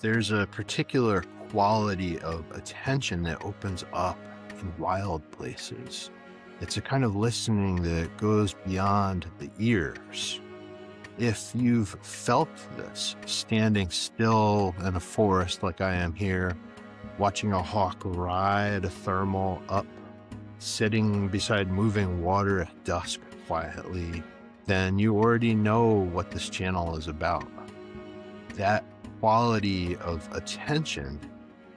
There's a particular quality of attention that opens up in wild places. It's a kind of listening that goes beyond the ears. If you've felt this, standing still in a forest like I am here, watching a hawk ride a thermal up, sitting beside moving water at dusk quietly, then you already know what this channel is about. That quality of attention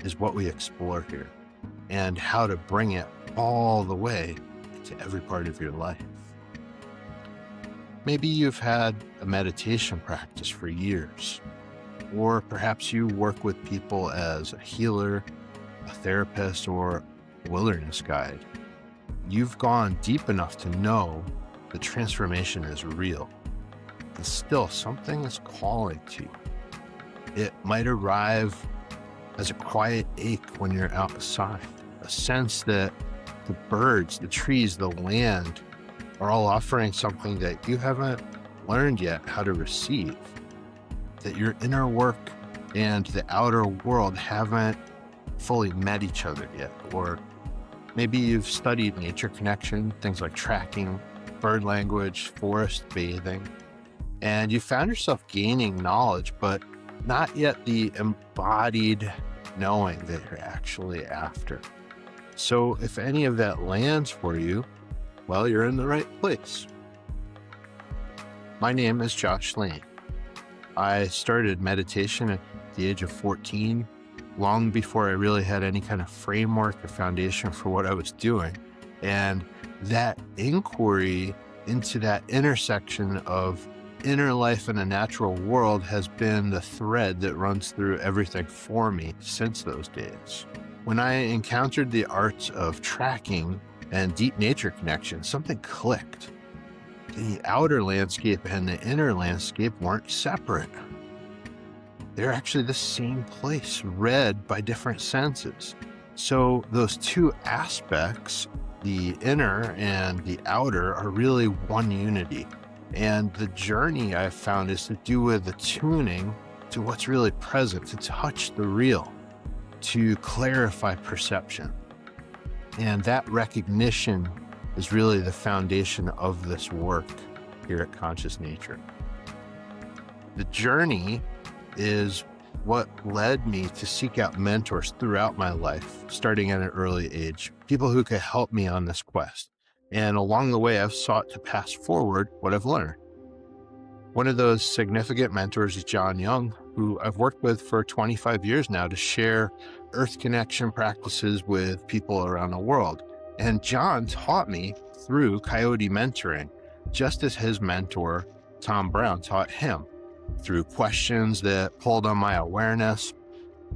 is what we explore here, and how to bring it all the way into every part of your life. Maybe you've had a meditation practice for years, or perhaps you work with people as a healer, a therapist, or a wilderness guide. You've gone deep enough to know the transformation is real, and still something is calling to you. It might arrive as a quiet ache when you're outside, a sense that the birds, the trees, the land are all offering something that you haven't learned yet how to receive, that your inner work and the outer world haven't fully met each other yet. Or maybe you've studied nature connection, things like tracking, bird language, forest bathing, and you found yourself gaining knowledge, but not yet the embodied knowing that you're actually after. So if any of that lands for you, well, you're in the right place. My name is Josh Lane. I started meditation at the age of 14, long before I really had any kind of framework or foundation for what I was doing. And that inquiry into that intersection of inner life and a natural world has been the thread that runs through everything for me since those days. When I encountered the arts of tracking and deep nature connection, something clicked. The outer landscape and the inner landscape weren't separate. They're actually the same place, read by different senses. So those two aspects, the inner and the outer, are really one unity. And the journey I've found is to do with the tuning to what's really present, to touch the real, to clarify perception. And that recognition is really the foundation of this work here at Conscious Nature. The journey is what led me to seek out mentors throughout my life, starting at an early age, people who could help me on this quest. And along the way, I've sought to pass forward what I've learned. One of those significant mentors is John Young, who I've worked with for 25 years now to share earth connection practices with people around the world. And John taught me through coyote mentoring, just as his mentor, Tom Brown, taught him, through questions that pulled on my awareness,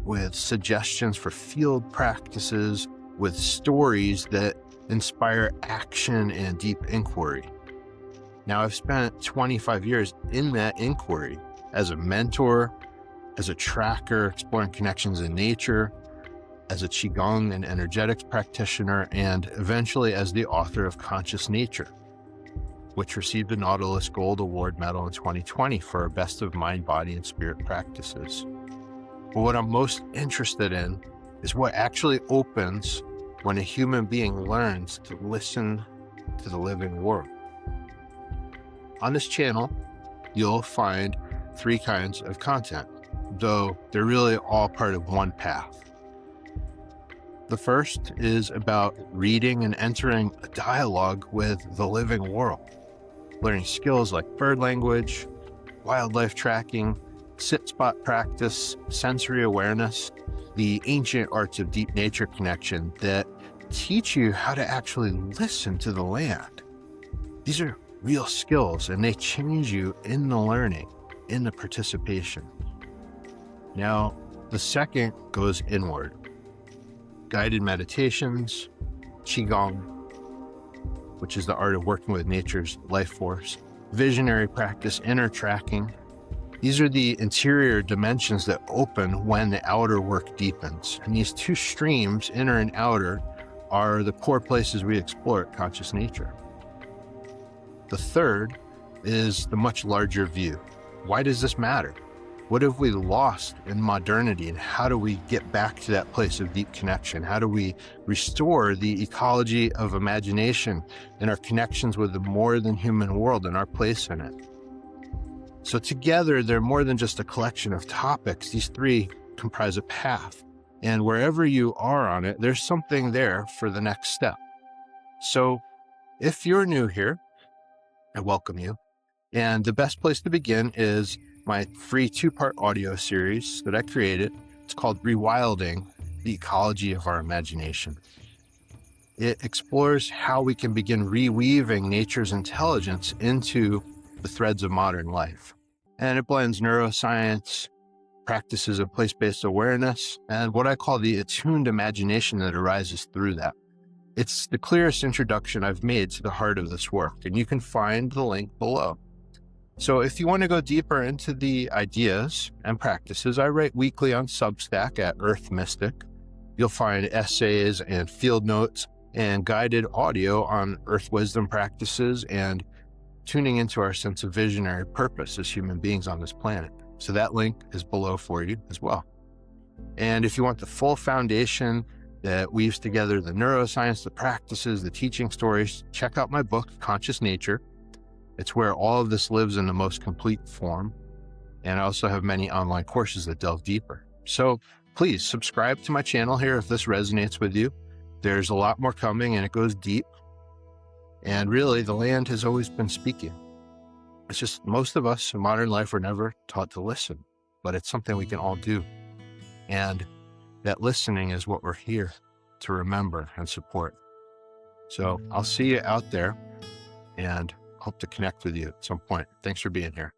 with suggestions for field practices, with stories that inspire action and deep inquiry. Now, I've spent 25 years in that inquiry as a mentor, as a tracker, exploring connections in nature, as a qigong and energetics practitioner, and eventually as the author of Conscious Nature, which received a Nautilus Gold Award medal in 2020 for Best of Mind, Body, and Spirit Practices. But what I'm most interested in is what actually opens when a human being learns to listen to the living world. On this channel, you'll find three kinds of content, though they're really all part of one path. The first is about reading and entering a dialogue with the living world, learning skills like bird language, wildlife tracking, sit spot practice, sensory awareness, the ancient arts of deep nature connection that teach you how to actually listen to the land. These are real skills, and they change you in the learning, in the participation. Now, the second goes inward. Guided meditations, qigong, which is the art of working with nature's life force, visionary practice, inner tracking. These are the interior dimensions that open when the outer work deepens. And these two streams, inner and outer, are the core places we explore at Conscious Nature. The third is the much larger view. Why does this matter? What have we lost in modernity, and how do we get back to that place of deep connection? How do we restore the ecology of imagination and our connections with the more than human world and our place in it? So together, they're more than just a collection of topics. These three comprise a path. And wherever you are on it, there's something there for the next step. So if you're new here, I welcome you. And the best place to begin is my free 2-part audio series that I created. It's called Rewilding the Ecology of Our Imagination. It explores how we can begin reweaving nature's intelligence into the threads of modern life. And it blends neuroscience, practices of place-based awareness, and what I call the attuned imagination that arises through that. It's the clearest introduction I've made to the heart of this work, and you can find the link below. So if you want to go deeper into the ideas and practices, I write weekly on Substack at Earth Mystic. You'll find essays and field notes and guided audio on earth wisdom practices and tuning into our sense of visionary purpose as human beings on this planet. So that link is below for you as well. And if you want the full foundation that weaves together the neuroscience, the practices, the teaching stories, check out my book, Conscious Nature. It's where all of this lives in the most complete form. And I also have many online courses that delve deeper. So please subscribe to my channel here if this resonates with you. There's a lot more coming and it goes deep. And really, the land has always been speaking. It's just most of us in modern life were never taught to listen, but it's something we can all do. And that listening is what we're here to remember and support. So I'll see you out there and hope to connect with you at some point. Thanks for being here.